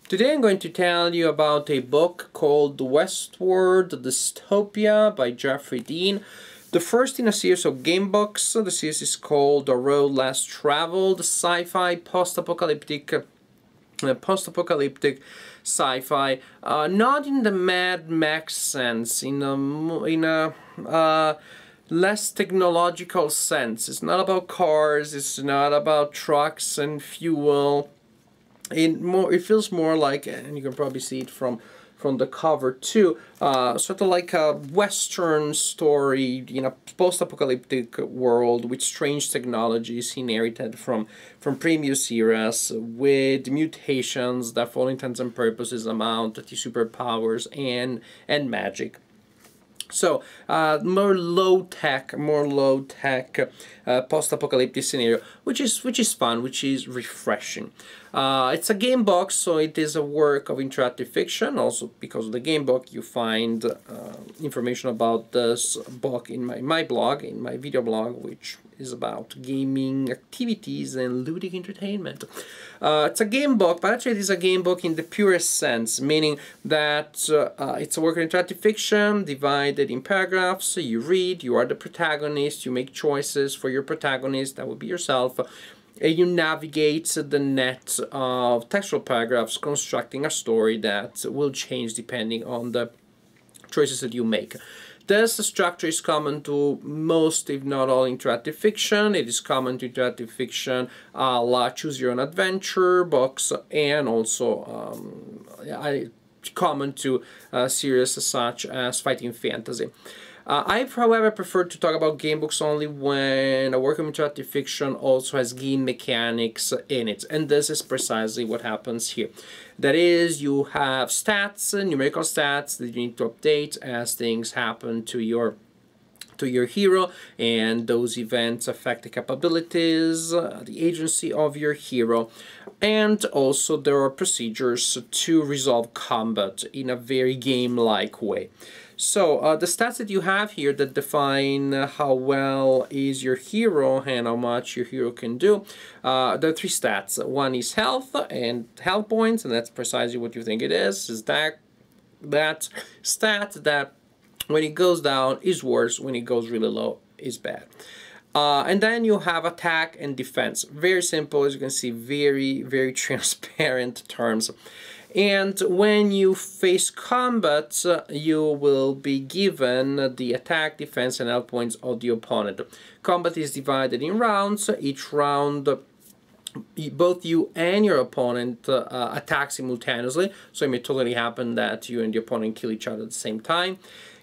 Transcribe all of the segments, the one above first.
Today I'm going to tell you about a book called Westward, Dystopia by Jeffrey Dean. The first in a series of game books. The series is called The Road Less Traveled, sci-fi, post-apocalyptic sci-fi, not in the Mad Max sense, in a less technological sense. It's not about cars, it's not about trucks and fuel. It feels more like, and you can probably see it from the cover too, sort of like a Western story in a post-apocalyptic world with strange technologies inherited from previous eras, with mutations that, for all intents and purposes, amount to superpowers and magic. So, more low-tech, post-apocalyptic scenario, which is fun, which is refreshing. It's a game book, so it is a work of interactive fiction. Also, because of the game book, you find information about this book in my blog, in my video blog, which is about gaming activities and ludic entertainment. It's a game book, but actually it is a game book in the purest sense, meaning that it's a work of interactive fiction divided in paragraphs. You read, you are the protagonist, you make choices for your protagonist, that would be yourself, and you navigate the net of textual paragraphs, constructing a story that will change depending on the choices that you make. This structure is common to most, if not all, interactive fiction. It is common to interactive fiction, choose your own adventure books, and also common to series such as fighting fantasy. I, however, prefer to talk about game books only when a work of interactive fiction also has game mechanics in it, and this is precisely what happens here. That is, you have stats, numerical stats that you need to update as things happen to your hero, and those events affect the capabilities, the agency of your hero, and also there are procedures to resolve combat in a very game-like way. So, the stats that you have here that define how well is your hero and how much your hero can do, there are three stats. One is health and health points, and that's precisely what you think it is that stat that when it goes down is worse, when it goes really low is bad. And then you have attack and defense. Very simple, as you can see, very, very transparent terms. And when you face combat, you will be given the attack, defense, and health points of the opponent. Combat is divided in rounds. Each round, both you and your opponent attack simultaneously, so it may totally happen that you and the opponent kill each other at the same time.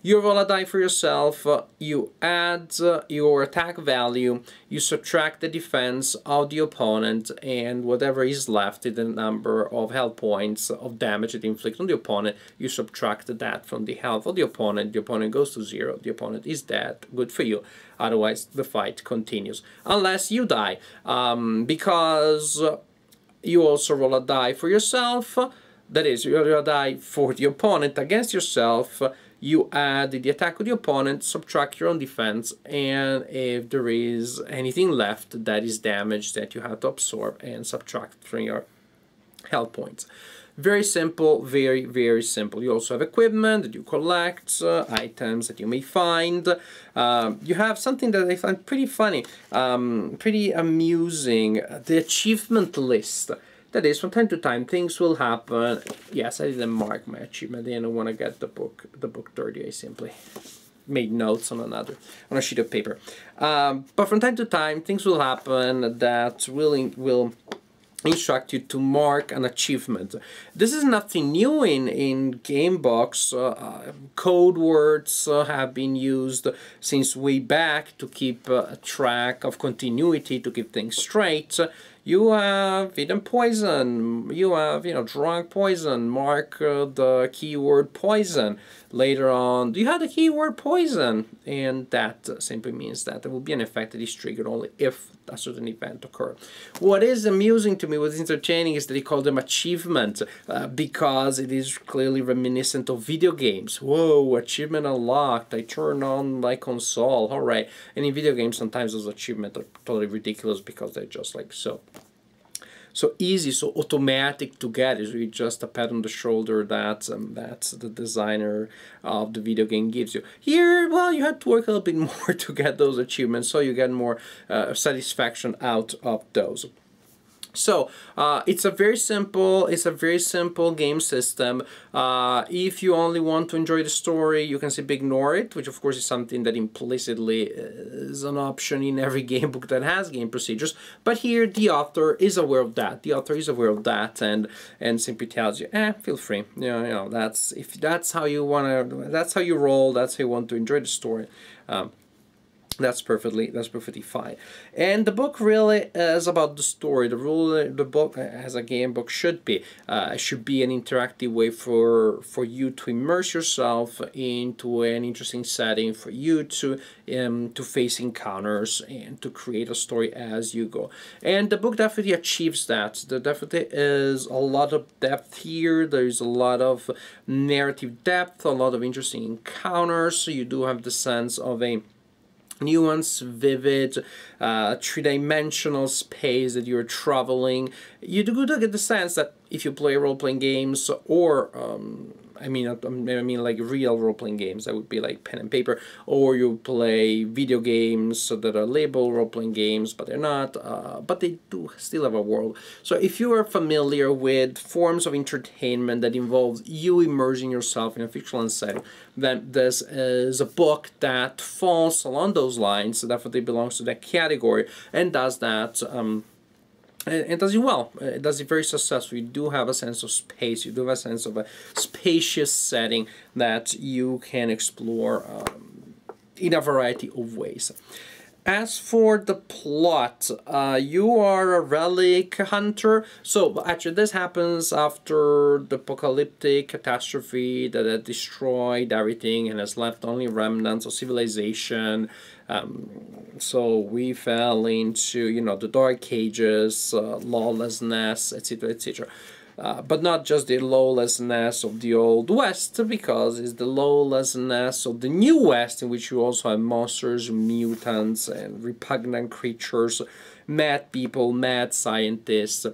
You roll a die for yourself, you add your attack value, you subtract the defense of the opponent, and whatever is left is the number of health points of damage that inflict on the opponent. You subtract that from the health of the opponent goes to 0, the opponent is dead, good for you. Otherwise, the fight continues, unless you die, because you also roll a die for yourself. That is, you roll a die for the opponent against yourself. You add the attack of the opponent, subtract your own defense, and if there is anything left that is damaged that you have to absorb, and subtract from your health points. Very simple, very, very simple. You also have equipment that you collect, items that you may find. You have something that I find pretty funny, pretty amusing, the achievement list. That is, from time to time, things will happen. Yes, I didn't mark my achievement. I didn't want to get the book dirty. I simply made notes on a sheet of paper. But from time to time, things will happen that will instruct you to mark an achievement. This is nothing new in game books. Code words have been used since way back to keep track of continuity, to keep things straight. You have eaten poison, you have, drunk poison, mark the keyword poison. Later on, you have the keyword poison, and that simply means that there will be an effect that is triggered only if a certain event occurs. What is amusing to me, what is entertaining, is that they call them achievement, because it is clearly reminiscent of video games. Whoa, achievement unlocked, I turn on my console, alright. And in video games, sometimes those achievements are totally ridiculous because they're just like so. so easy, so automatic to get. It's really just a pat on the shoulder that the designer of the video game gives you. Here, well, you have to work a little bit more to get those achievements, so you get more satisfaction out of those. So it's a very simple game system. If you only want to enjoy the story, you can simply ignore it, which of course is something that implicitly is an option in every game book that has game procedures. But here the author is aware of that. The author is aware of that and simply tells you, feel free. That's if that's how you that's how you roll. That's how you want to enjoy the story. That's perfectly fine. And the book really is about the story. The book, as a game book should be an interactive way for you to immerse yourself into an interesting setting, for you to face encounters and to create a story as you go. And the book definitely achieves that. There definitely is a lot of depth here. There's a lot of narrative depth, a lot of interesting encounters. So you do have the sense of a nuanced, vivid, three-dimensional space that you're traveling. You do get the sense that if you play role-playing games, or I mean like real role-playing games, that would be like pen and paper, or you play video games that are labeled role-playing games, but they're not, but they do still have a world. So if you are familiar with forms of entertainment that involve you immersing yourself in a fictional setting, then this is a book that falls along those lines, so definitely belongs to that category, and does that and does it well. It does it very successfully. You do have a sense of space. You do have a sense of a spacious setting that you can explore in a variety of ways. As for the plot, you are a relic hunter. So actually this happens after the apocalyptic catastrophe that had destroyed everything and has left only remnants of civilization. So we fell into, the dark ages, lawlessness, etc., etc. But not just the lawlessness of the Old West, because it's the lawlessness of the New West, in which you also have monsters, mutants, and repugnant creatures, mad people, mad scientists,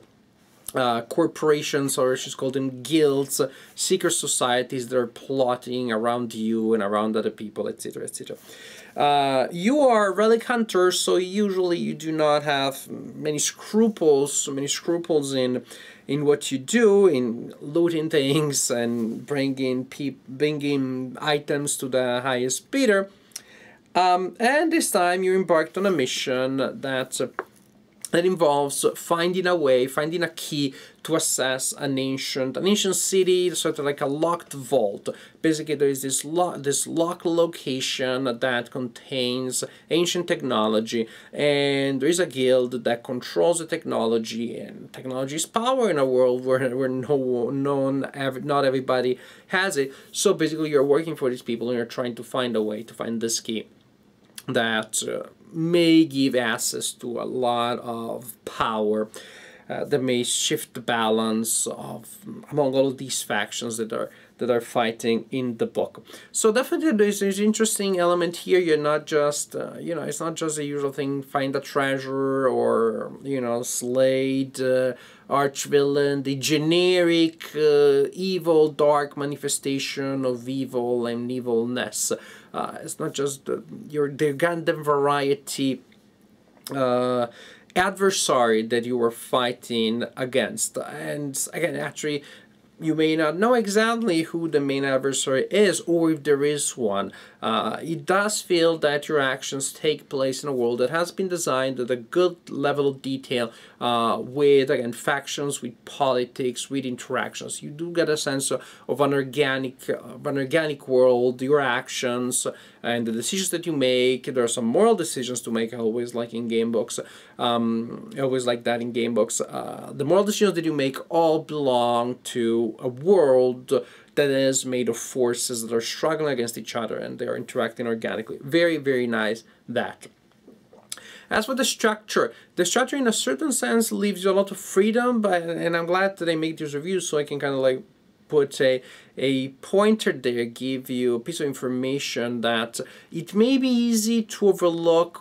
corporations, or she's called them guilds, secret societies that are plotting around you and around other people, etc., etc. You are relic hunters, so usually you do not have many scruples in what you do, in looting things and bringing items to the highest bidder. And this time you embarked on a mission that involves finding a key to access an ancient city, sort of like a locked vault. Basically, there is this locked location that contains ancient technology, and there is a guild that controls the technology, and technology is power in a world where not everybody has it. So basically, you're working for these people, and you're trying to find a way to find this key that may give access to a lot of power, that may shift the balance among all of these factions that are fighting in the book. So definitely there's an interesting element here. You're not just it's not just the usual thing, find a treasure or slay the arch-villain, the generic evil, dark manifestation of evil and evilness. It's not just the Gundam variety adversary that you were fighting against. And again, actually, you may not know exactly who the main adversary is, or if there is one. It does feel that your actions take place in a world that has been designed at a good level of detail, with, again, factions, with politics, with interactions. You do get a sense of an organic world, your actions, and the decisions that you make. There are some moral decisions to make, I always like in game books. I always like that in game books. The moral decisions that you make all belong to a world that is made of forces that are struggling against each other, and they are interacting organically. Very, very nice, that. As for the structure in a certain sense leaves you a lot of freedom, and I'm glad that I make these reviews so I can kind of like put a pointer there, give you a piece of information that it may be easy to overlook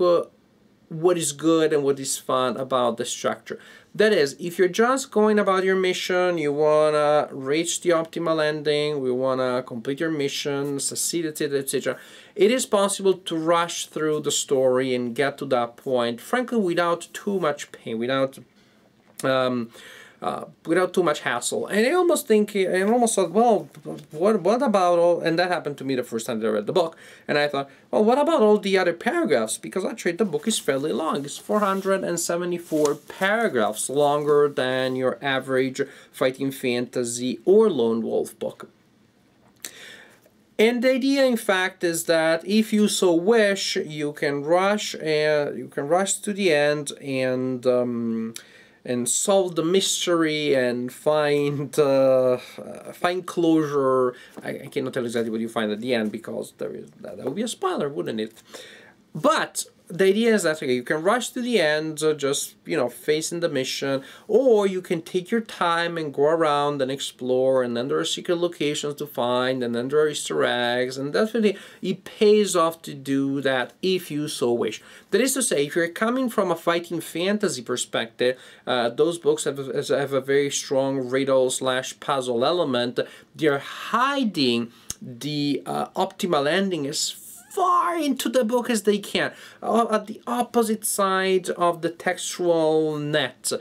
what is good and what is fun about the structure. That is, if you're just going about your mission, you want to reach the optimal ending, we want to complete your mission, succeed, etc., etc., it is possible to rush through the story and get to that point, frankly, without too much pain, without too much hassle. And I almost thought, well, what about all, and that happened to me the first time that I read the book, and I thought, well, what about all the other paragraphs? Because actually the book is fairly long. It's 474 paragraphs, longer than your average fighting fantasy or lone wolf book. And the idea, in fact, is that if you so wish, you can rush to the end and solve the mystery and find closure. I cannot tell exactly what you find at the end because that would be a spoiler, wouldn't it? But the idea is that, okay, you can rush to the end, just, you know, facing the mission, or you can take your time and go around and explore, and then there are secret locations to find, and then there are Easter eggs, and definitely it pays off to do that if you so wish. That is to say, if you're coming from a fighting fantasy perspective, those books have a very strong riddle/puzzle element. They're hiding the optimal ending as far into the book as they can, at the opposite side of the textual net,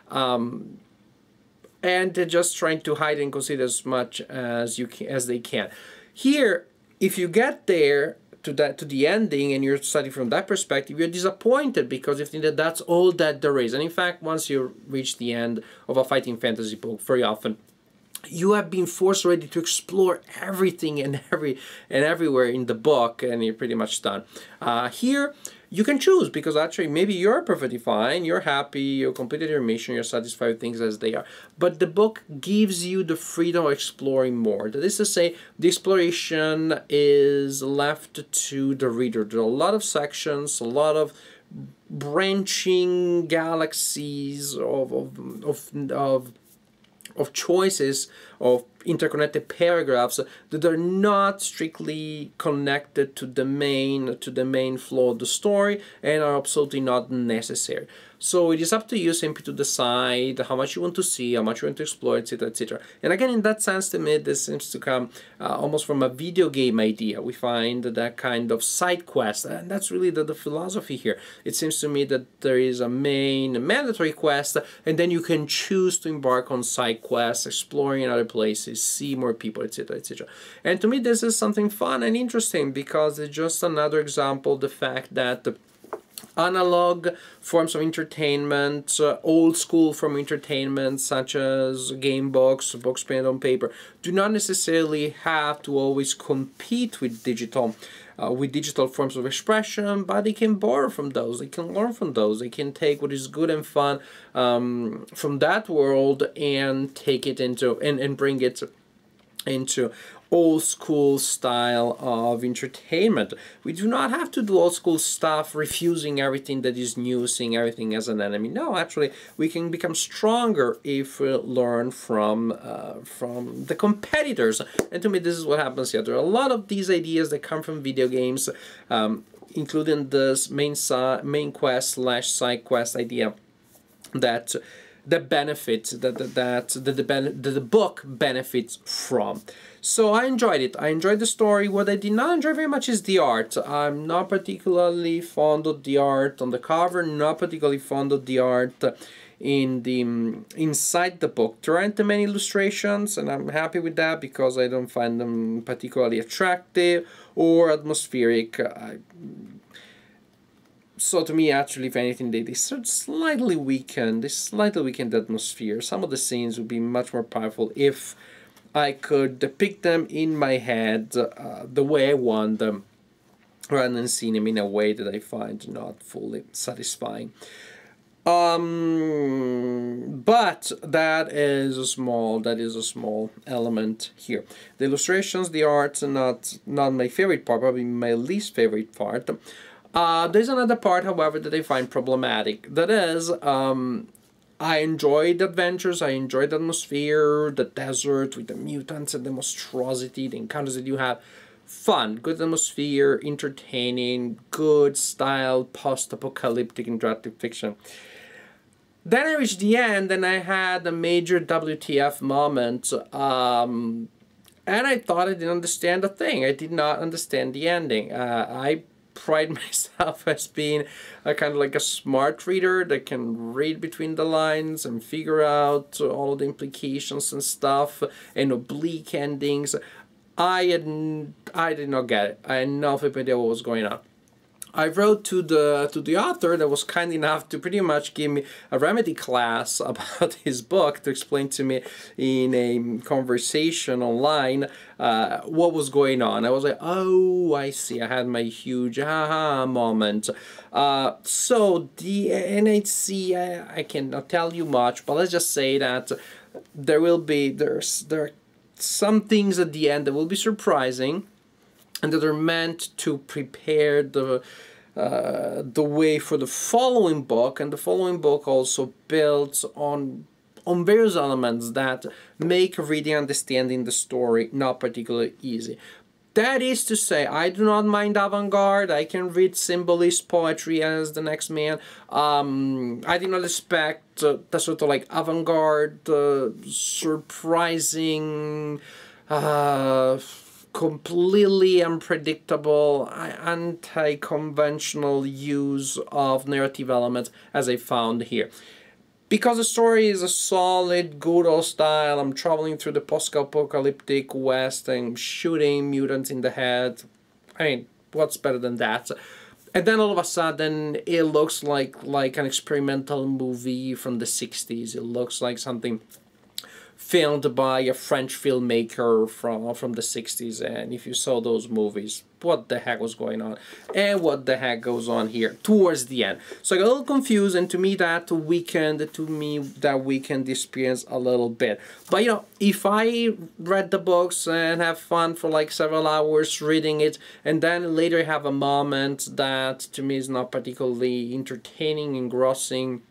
and they're just trying to hide and conceal as much as they can. Here, if you get there to the ending and you're studying from that perspective, you're disappointed because you think that that's all that there is. And in fact, once you reach the end of a fighting fantasy book, very often you have been forced already to explore everything and everywhere in the book, and you're pretty much done. Here, you can choose, because actually maybe you're perfectly fine, you're happy, you completed your mission, you're satisfied with things as they are. But the book gives you the freedom of exploring more. That is to say, the exploration is left to the reader. There are a lot of sections, a lot of branching galaxies of choices, of interconnected paragraphs that are not strictly connected to the main flow of the story and are absolutely not necessary. So it is up to you simply to decide how much you want to see, how much you want to explore, etc., etc. And again, in that sense, to me, this seems to come almost from a video game idea. We find that kind of side quest, and that's really the philosophy here. It seems to me that there is a main mandatory quest, and then you can choose to embark on side quests, exploring in other places, see more people, etc., etc. And to me, this is something fun and interesting because it's just another example of the fact that the analog forms of entertainment, old school form of entertainment such as game books, books printed on paper, do not necessarily have to always compete with digital forms of expression, but they can borrow from those, they can learn from those, they can take what is good and fun from that world and take it into and bring it into old school style of entertainment. We do not have to do old school stuff, refusing everything that is new, seeing everything as an enemy. No, actually, we can become stronger if we learn from the competitors. And to me, this is what happens here. There are a lot of these ideas that come from video games, including this main quest/side quest idea that the book benefits from. So I enjoyed it. I enjoyed the story. What I did not enjoy very much is the art. I'm not particularly fond of the art on the cover, not particularly fond of the art inside the book. There aren't too many illustrations, and I'm happy with that because I don't find them particularly attractive or atmospheric. So to me, actually, if anything, they slightly weakened the atmosphere. Some of the scenes would be much more powerful if I could depict them in my head the way I want them, rather than seeing them in a way that I find not fully satisfying. But that is a small element here. The illustrations, the art, not my favorite part, probably my least favorite part. There's another part, however, that I find problematic. That is, I enjoyed the adventures, I enjoyed the atmosphere, the desert with the mutants and the monstrosity, the encounters that you have. Fun, good atmosphere, entertaining, good style, post-apocalyptic interactive fiction. Then I reached the end and I had a major WTF moment, and I thought I didn't understand the thing. I did not understand the ending. I pride myself as being a kind of like a smart reader that can read between the lines and figure out all the implications and stuff and oblique endings. I did not get it. I had no idea what was going on. I wrote to the author that was kind enough to pretty much give me a remedy class about his book, to explain to me in a conversation online what was going on. I was like, oh, I see. I had my huge aha moment. So the NHC, I cannot tell you much, but let's just say that there are some things at the end that will be surprising, and that are meant to prepare the way for the following book, and the following book also builds on various elements that make reading and understanding the story not particularly easy. That is to say, I do not mind avant-garde. I can read symbolist poetry as the next man. I did not expect the sort of like avant-garde, surprising, completely unpredictable, anti-conventional use of narrative elements as I found here. Because the story is a solid, good old style, I'm traveling through the post-apocalyptic West and shooting mutants in the head. I mean, what's better than that? And then all of a sudden, it looks like an experimental movie from the 60s. It looks like something filmed by a French filmmaker from the 60s, and if you saw those movies, what the heck was going on, and what the heck goes on here towards the end. So I got a little confused, and to me that weakened the experience a little bit. But you know, if I read the books and have fun for like several hours reading it, and then later have a moment that to me is not particularly entertaining, engrossing,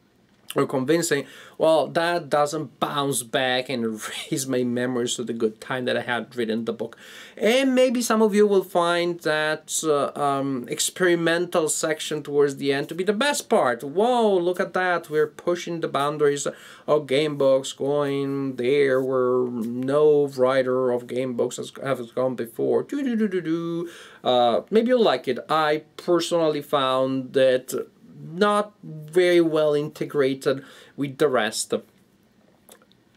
or convincing, well, that doesn't bounce back and raise my memories of the good time that I had reading the book. And maybe some of you will find that experimental section towards the end to be the best part. Whoa, look at that, we're pushing the boundaries of game books, going there where no writer of game books has gone before. Maybe you'll like it. I personally found that not very well integrated with the rest.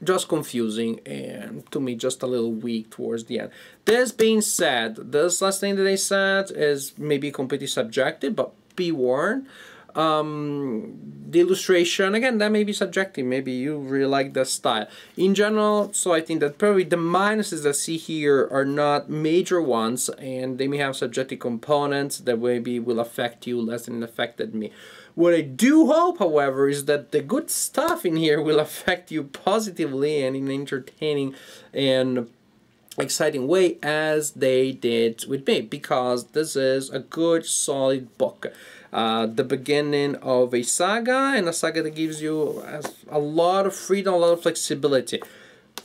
Just confusing, and to me just a little weak towards the end. This being said, this last thing that I said is maybe completely subjective, but be warned. The illustration, again, that may be subjective. Maybe you really like the style. In general, so I think that probably the minuses that I see here are not major ones, and they may have subjective components that maybe will affect you less than it affected me. What I do hope, however, is that the good stuff in here will affect you positively and in an entertaining and exciting way as they did with me, because this is a good, solid book. The beginning of a saga, and a saga that gives you a lot of freedom, a lot of flexibility.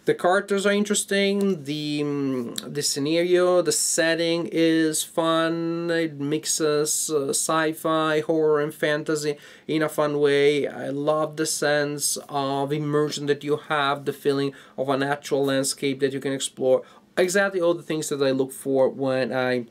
The characters are interesting, the scenario, the setting is fun, it mixes sci-fi, horror and fantasy in a fun way. I love the sense of immersion that you have, the feeling of a natural landscape that you can explore. Exactly all the things that I look for when I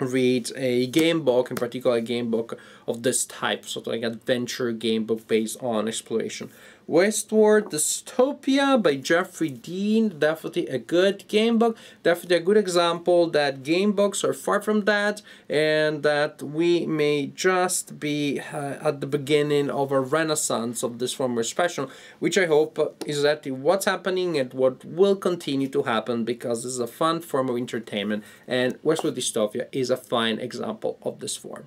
read a game book, in particular a game book of this type, sort of like adventure game book based on exploration. Westward, Dystopia by Jeffrey Dean, definitely a good game book, definitely a good example that game books are far from that, and that we may just be at the beginning of a renaissance of this form of expression, which I hope is exactly what's happening and what will continue to happen, because this is a fun form of entertainment, and Westward Dystopia is a fine example of this form.